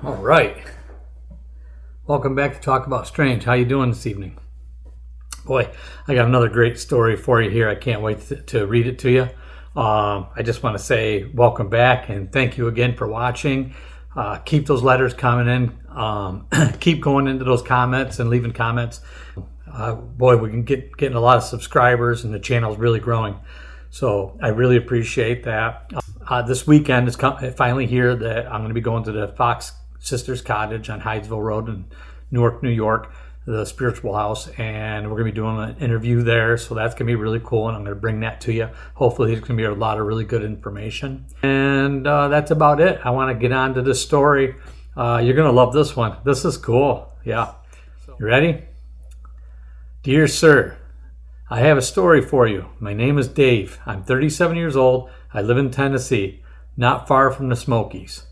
All right. Welcome back to Talk About Strange. How you doing this evening? Boy, I got another great story for you here. I can't wait to read it to you. I just want to say welcome back and thank you again for watching. Keep those letters coming in. Keep going into those comments and leaving comments. Boy, we can getting a lot of subscribers and the channel's really growing. So I really appreciate that. This weekend is finally here that I'm going to be going to the Fox Sisters Cottage on Hydesville Road in Newark, New York, the spiritual house, and we're going to be doing an interview there. So that's going to be really cool, and I'm going to bring that to you. Hopefully there's going to be a lot of really good information. And that's about it. I want to get on to this story. You're going to love this one. This is cool. Yeah. You ready? Dear sir, I have a story for you. My name is Dave. I'm 37 years old. I live in Tennessee, not far from the Smokies.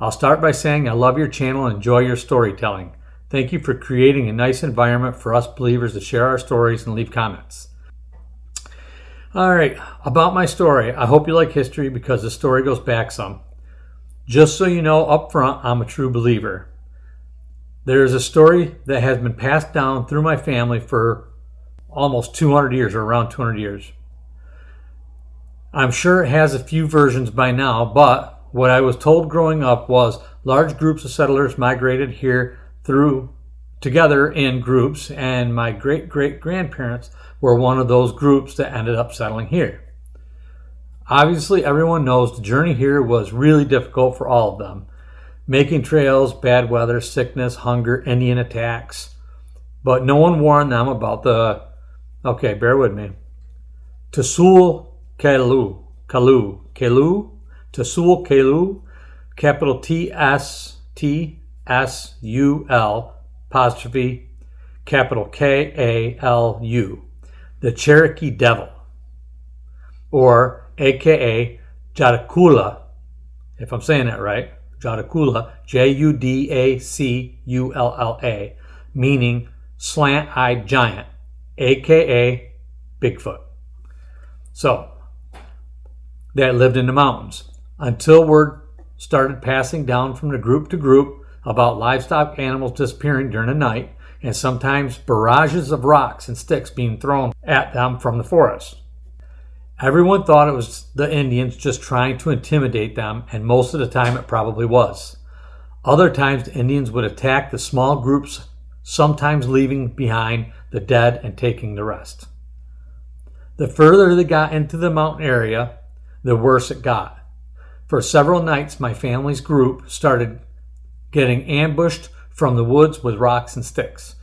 I'll start by saying I love your channel and enjoy your storytelling. Thank you for creating a nice environment for us believers to share our stories and leave comments. All right, about my story. I hope you like history because the story goes back some. Just so you know up front, I'm a true believer. There is a story that has been passed down through my family for almost 200 years, or around 200 years. I'm sure it has a few versions by now, but what I was told growing up was large groups of settlers migrated here together in groups, and my great-great-grandparents were one of those groups that ended up settling here. Obviously, everyone knows the journey here was really difficult for all of them. Making trails, bad weather, sickness, hunger, Indian attacks. But no one warned them about bear with me. Tsul Kalu, Tsul, capital T-S-T-S-U-L, apostrophe, capital K-A-L-U, the Cherokee Devil, or a.k.a. Jadakula, if I'm saying that right, Jadakula, J-U-D-A-C-U-L-L-A, meaning slant-eyed giant, a.k.a. Bigfoot. So, that lived in the mountains until word started passing down from the group to group about livestock animals disappearing during the night and sometimes barrages of rocks and sticks being thrown at them from the forest. Everyone thought it was the Indians just trying to intimidate them, and most of the time it probably was. Other times the Indians would attack the small groups, sometimes leaving behind the dead and taking the rest. The further they got into the mountain area, the worse it got. For several nights, my family's group started getting ambushed from the woods with rocks and sticks.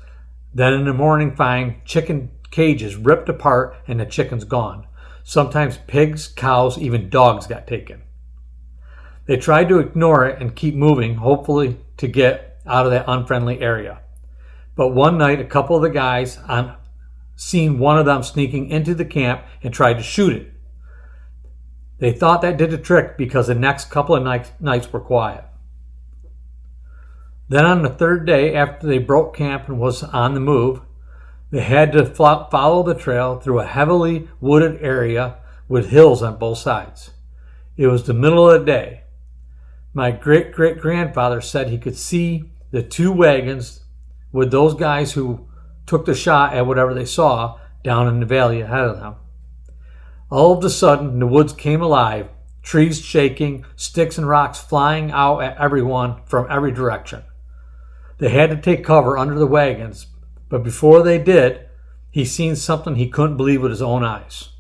Then in the morning, find chicken cages ripped apart and the chickens gone. Sometimes pigs, cows, even dogs got taken. They tried to ignore it and keep moving, hopefully to get out of that unfriendly area. But one night, a couple of the guys seen one of them sneaking into the camp and tried to shoot it. They thought that did the trick because the next couple of nights were quiet. Then on the third day, after they broke camp and was on the move, they had to follow the trail through a heavily wooded area with hills on both sides. It was the middle of the day. My great-great-grandfather said he could see the two wagons with those guys who took the shot at whatever they saw down in the valley ahead of them. All of a sudden, the woods came alive, trees shaking, sticks and rocks flying out at everyone from every direction. They had to take cover under the wagons, but before they did, he seen something he couldn't believe with his own eyes.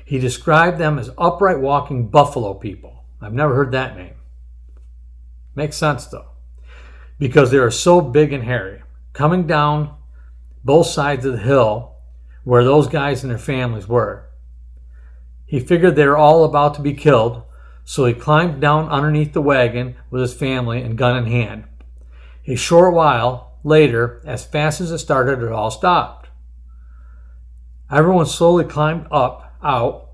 He described them as upright walking buffalo people. I've never heard that name. Makes sense though, because they are so big and hairy, coming down both sides of the hill where those guys and their families were. He figured they were all about to be killed, so he climbed down underneath the wagon with his family and gun in hand. A short while later, as fast as it started, it all stopped. Everyone slowly climbed out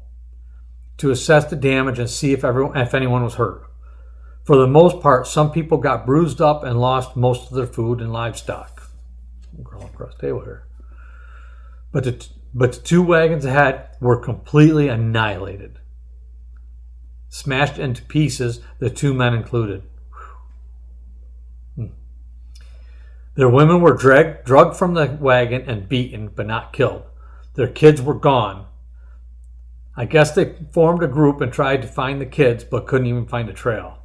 to assess the damage and see if anyone was hurt. For the most part, some people got bruised up and lost most of their food and livestock. I'm crawling across the table here. But the two wagons ahead were completely annihilated. Smashed into pieces, the two men included. Their women were drugged from the wagon and beaten, but not killed. Their kids were gone. I guess they formed a group and tried to find the kids, but couldn't even find a trail.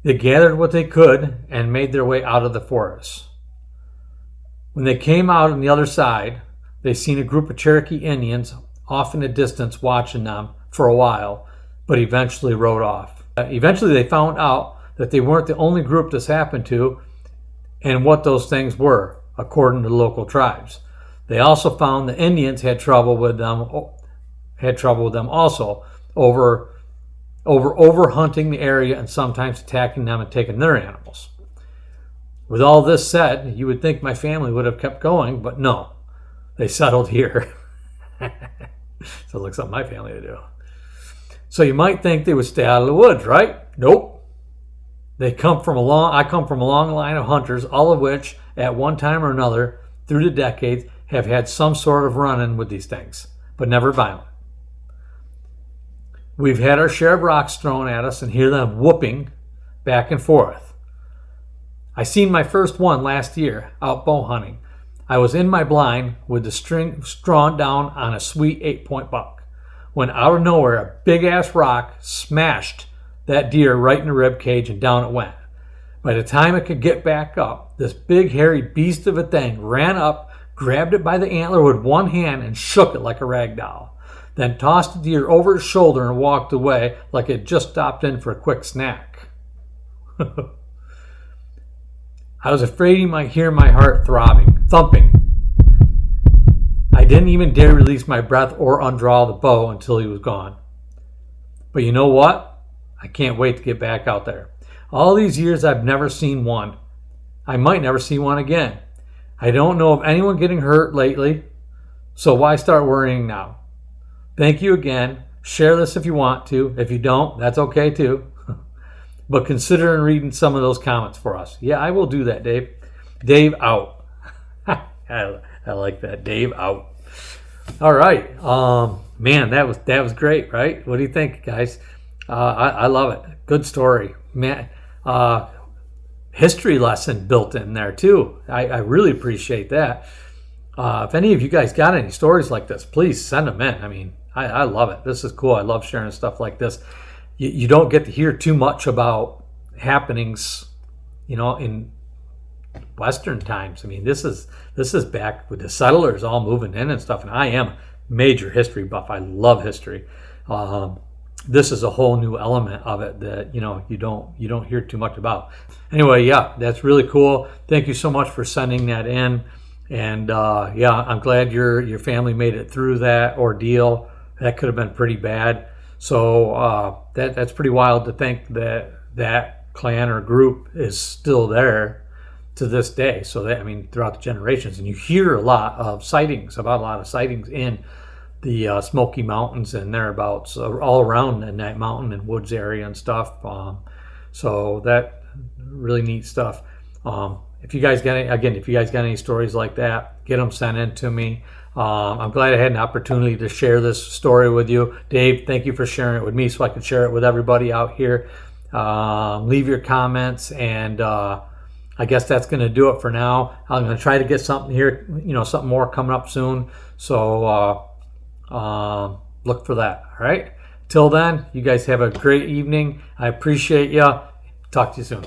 They gathered what they could and made their way out of the forest. When they came out on the other side, they seen a group of Cherokee Indians off in the distance watching them for a while, but eventually rode off. Eventually they found out that they weren't the only group this happened to and what those things were, according to local tribes. They also found the Indians had trouble with them also over hunting the area and sometimes attacking them and taking their animals. With all this said, you would think my family would have kept going, but no, they settled here. So it looks like my family to do. So you might think they would stay out of the woods, right? Nope. I come from a long line of hunters, all of which, at one time or another, through the decades, have had some sort of run-in with these things, but never violent. We've had our share of rocks thrown at us and hear them whooping back and forth. I seen my first one last year out bow hunting. I was in my blind with the string drawn down on a sweet 8-point buck, when out of nowhere a big-ass rock smashed that deer right in the rib cage and down it went. By the time it could get back up, this big hairy beast of a thing ran up, grabbed it by the antler with one hand and shook it like a rag doll, then tossed the deer over his shoulder and walked away like it just stopped in for a quick snack. I was afraid he might hear my heart thumping. I didn't even dare release my breath or undraw the bow until he was gone. But you know what? I can't wait to get back out there. All these years I've never seen one. I might never see one again. I don't know of anyone getting hurt lately, so why start worrying now? Thank you again. Share this if you want to. If you don't, that's okay too. But consider reading some of those comments for us. Yeah, I will do that, Dave. Dave out. I like that. Dave out. All right. Man, that was great, right? What do you think, guys? I love it. Good story. Man, history lesson built in there too. I really appreciate that. If any of you guys got any stories like this, please send them in. I mean, I love it. This is cool. I love sharing stuff like this. You don't get to hear too much about happenings, in Western times. I mean, this is back with the settlers all moving in and stuff. And I am a major history buff. I love history. This is a whole new element of it that you don't hear too much about. Anyway, yeah, that's really cool. Thank you so much for sending that in. And I'm glad your family made it through that ordeal. That could have been pretty bad. So that's pretty wild to think that clan or group is still there to this day. So throughout the generations, and you hear a lot of sightings in the Smoky Mountains and thereabouts, all around in that mountain and woods area and stuff. So that really neat stuff. If you guys got any stories like that, get them sent in to me. I'm glad I had an opportunity to share this story with you. Dave, thank you for sharing it with me so I could share it with everybody out here. Leave your comments, and I guess that's going to do it for now. I'm going to try to get something here, something more coming up soon. So look for that. All right. Till then, you guys have a great evening. I appreciate you. Talk to you soon.